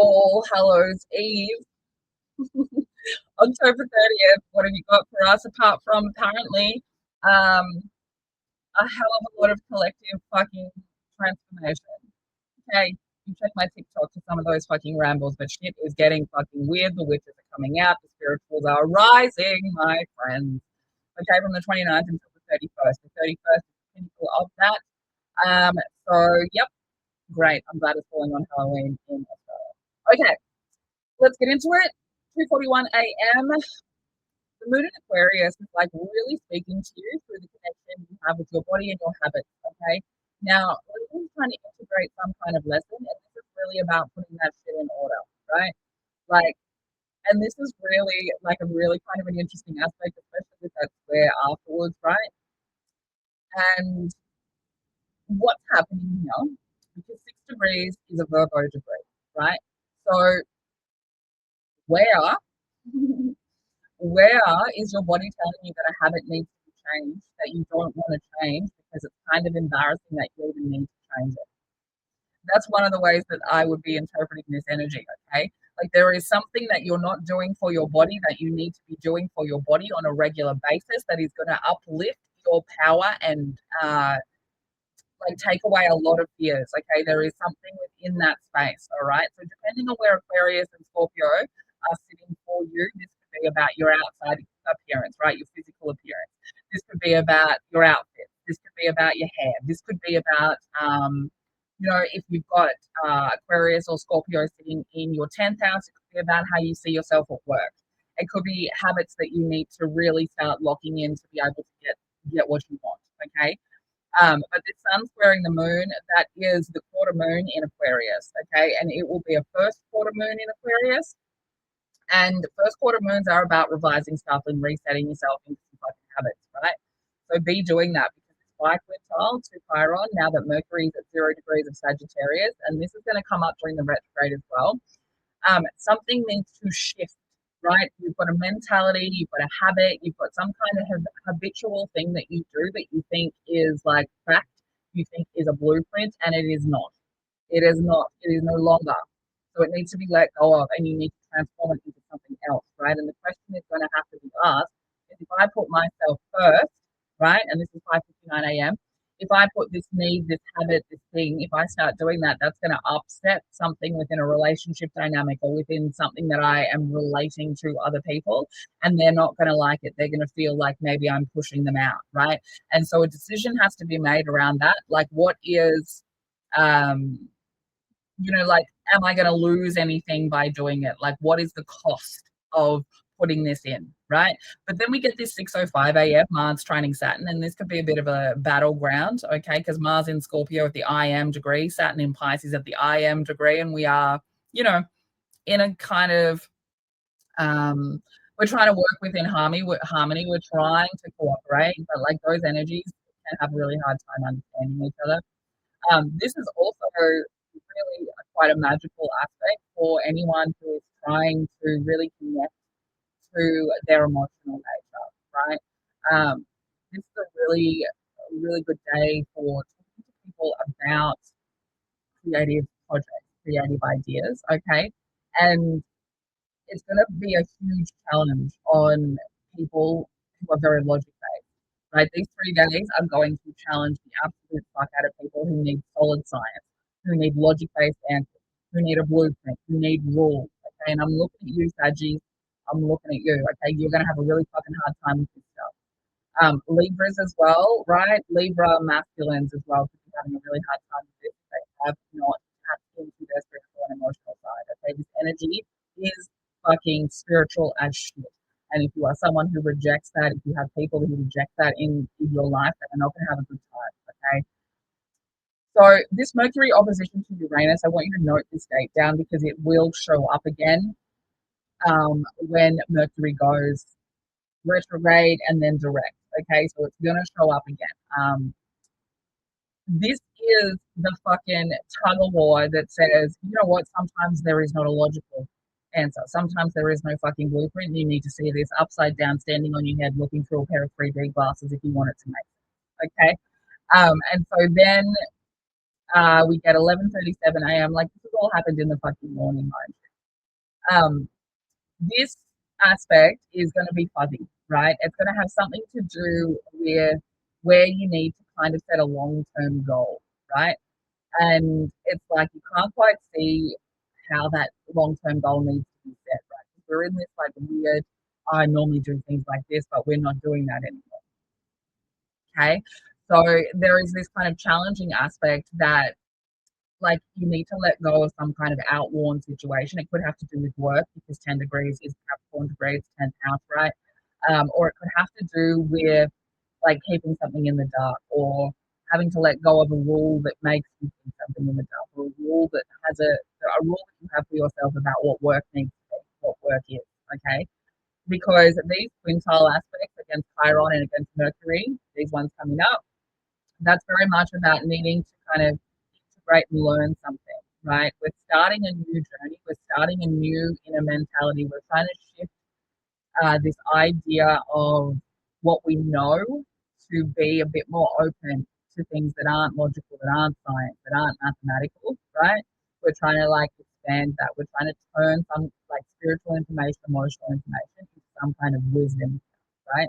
All Hallows Eve, October 30th. What have you got for us apart from apparently um, a hell of a lot of collective fucking transformation? Okay, you check my TikTok for some of those fucking rambles, but shit is getting fucking weird. The witches are coming out, the spirituals are rising, my friends. Okay, from the 29th until the 31st. The 31st is the pinnacle of that. Um, so, yep, great. I'm glad it's falling on Halloween in Australia. Okay, let's get into it. 2:41 a.m. The moon in Aquarius is like really speaking to you through the connection you have with your body and your habits. Okay. Now, we're really trying to integrate some kind of lesson, and this is really about putting that shit in order, right? Like, and this is really like a really kind of an interesting aspect, especially with that square afterwards, right? And what's happening here, because 6 degrees is a Virgo degree, right? So, where where is your body telling you that a habit needs to be changed that you don't want to change because it's kind of embarrassing that you even need to change it? That's one of the ways that I would be interpreting this energy, okay? Like there is something that you're not doing for your body that you need to be doing for your body on a regular basis that is going to uplift your power and like take away a lot of fears. Okay, there is something within that space. All right. So depending on where Aquarius and Scorpio are sitting for you, this could be about your outside appearance, right? Your physical appearance. This could be about your outfit. This could be about your hair. This could be about if you've got Aquarius or Scorpio sitting in your 10th house, it could be about how you see yourself at work. It could be habits that you need to really start locking in to be able to get what you want. Okay. But the sun squaring the moon, that is the quarter moon in Aquarius, okay? And it will be a first quarter moon in Aquarius. And first quarter moons are about revising stuff and resetting yourself into some fucking habits, right? So be doing that because it's biquintile to Chiron now that Mercury is at 0 degrees of Sagittarius. And this is going to come up during the retrograde as well. Something needs to shift, right? You've got a mentality, you've got a habit, you've got some kind of habitual thing that you do that you think is like fact, you think is a blueprint, and it is not. It is not. It is no longer. So it needs to be let go of, and you need to transform it into something else, right? And the question is going to have to be asked is if I put myself first, right? And this is 5:59 a.m. If I put this need, this habit, this thing, if I start doing that, that's going to upset something within a relationship dynamic or within something that I am relating to other people, and they're not going to like it. They're going to feel like maybe I'm pushing them out, right? And so a decision has to be made around that. Like, what is, um, like, am I going to lose anything by doing it? Like, what is the cost of putting this in, right? But then we get this 6:05 a.m. Mars training Saturn, and this could be a bit of a battleground, okay? Because Mars in Scorpio at the I am degree, Saturn in Pisces at the I am degree, and we are, in a kind of we're trying to work within harmony. We're trying to cooperate, but like those energies can have a really hard time understanding each other. This is also really quite a magical aspect for anyone who is trying to really connect to their emotional nature, right? This is a really good day for talking to people about creative projects, creative ideas, okay? And it's going to be a huge challenge on people who are very logic based, right? These 3 days are going to challenge the absolute fuck out of people who need solid science, who need logic based answers, who need a blueprint, who need rules. Okay, and I'm looking at you, Saji. I'm looking at you. Okay, you're going to have a really fucking hard time with this stuff. Libras as well, right? Libra masculines as well could be having a really hard time with this. They have not tapped into their spiritual and emotional side. Okay, this energy is fucking spiritual as shit. And if you are someone who rejects that, if you have people who reject that in your life, they're not going to have a good time. Okay. So this Mercury opposition to Uranus, I want you to note this date down because it will show up again when Mercury goes retrograde and then direct. Okay, so it's going to show up again. This is the fucking tug of war that says, you know what, sometimes there is not a logical answer. Sometimes there is no fucking blueprint. You need to see this upside down, standing on your head, looking through a pair of 3D glasses if you want it to make sense. Okay. And so then we get 11:37 a.m. Like, this is all happened in the fucking morning, mind you. This aspect is going to be fuzzy, right? It's going to have something to do with where you need to kind of set a long term goal, right? And it's like you can't quite see how that long term goal needs to be set, right? We're in this like weird, I normally do things like this, but we're not doing that anymore. Okay. So there is this kind of challenging aspect that like you need to let go of some kind of outworn situation. It could have to do with work because 10 degrees is Capricorn degrees, 10th house, right? Or it could have to do with like keeping something in the dark or having to let go of a rule that makes you keep something in the dark or a rule that has a rule that you have for yourself about what work needs to be, what work is, okay? Because these quintile aspects against Chiron and against Mercury, these ones coming up, that's very much about needing to kind of integrate and learn something, right? We're starting a new journey. We're starting a new inner mentality. We're trying to shift this idea of what we know to be a bit more open to things that aren't logical, that aren't science, that aren't mathematical, right? We're trying to like expand that. We're trying to turn some like spiritual information, emotional information into some kind of wisdom, right?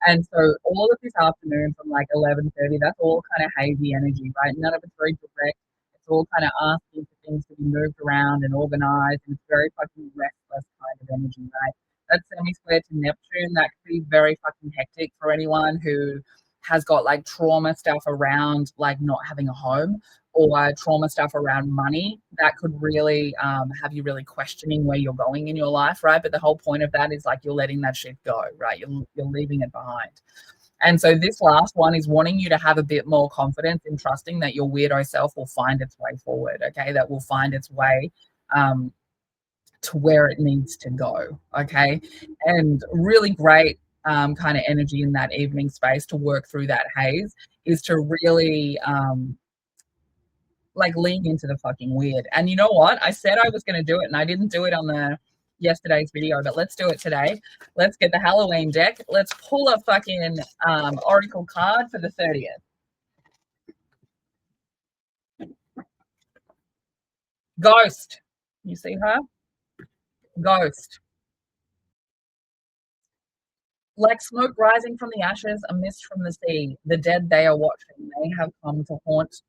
And so all of this afternoon from like 11:30, that's all kind of hazy energy, right? None of it's very direct. It's all kind of asking for things to be moved around and organized. And it's very fucking restless kind of energy, right? That's semi-square to Neptune. That could be very fucking hectic for anyone who has got like trauma stuff around like not having a home or trauma stuff around money. That could really have you really questioning where you're going in your life, right? But the whole point of that is like you're letting that shit go, right? You're leaving it behind. And so this last one is wanting you to have a bit more confidence in trusting that your weirdo self will find its way forward, okay? That will find its way to where it needs to go, okay? And really great kind of energy in that evening space to work through that haze is to really like lean into the fucking weird. And you know what? I said I was going to do it and I didn't do it on the yesterday's video, but let's do it today. Let's get the Halloween deck. Let's pull a fucking oracle card for the 30th. Ghost. You see her? Ghost. Like smoke rising from the ashes, a mist from the sea. The dead they are watching. They have come to haunt.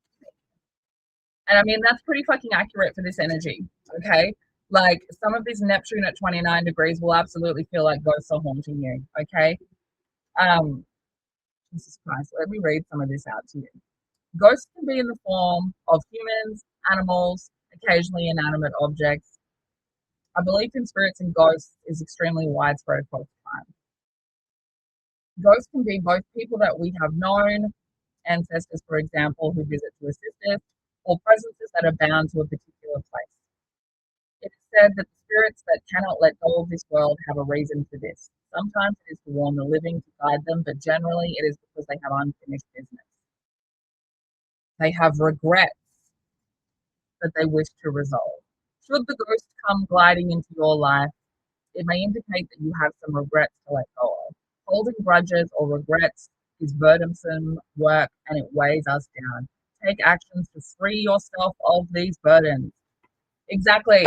And I mean, that's pretty fucking accurate for this energy. Okay. Like some of this Neptune at 29 degrees will absolutely feel like ghosts are haunting you. Okay. Um, Jesus Christ, let me read some of this out to you. Ghosts can be in the form of humans, animals, occasionally inanimate objects. A belief in spirits and ghosts is extremely widespread across time. Ghosts can be both people that we have known, ancestors, for example, who visit to assist us, or presences that are bound to a particular place. It is said that the spirits that cannot let go of this world have a reason for this. Sometimes it is to warn the living, to guide them, but generally it is because they have unfinished business. They have regrets that they wish to resolve. Should the ghost come gliding into your life, it may indicate that you have some regrets to let go of. Holding grudges or regrets is burdensome work and it weighs us down. Take actions to free yourself of these burdens. Exactly.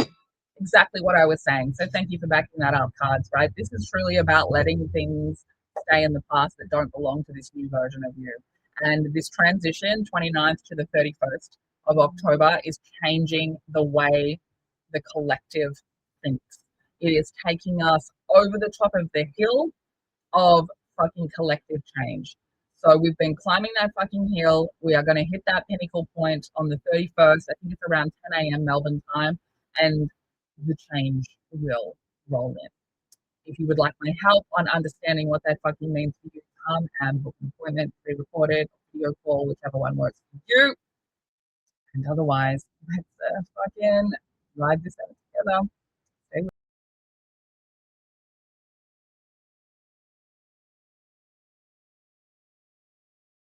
Exactly what I was saying. So thank you for backing that up, cards, right? This is truly about letting things stay in the past that don't belong to this new version of you. And this transition, 29th to the 31st of October, is changing the way the collective thinks. It is taking us over the top of the hill of fucking collective change. So we've been climbing that fucking hill. We are going to hit that pinnacle point on the 31st. I think it's around 10 a.m. Melbourne time, and the change will roll in. If you would like my help on understanding what that fucking means for you, come and book an appointment, pre-recorded, video call, whichever one works for you. And otherwise, let's fucking ride this out together.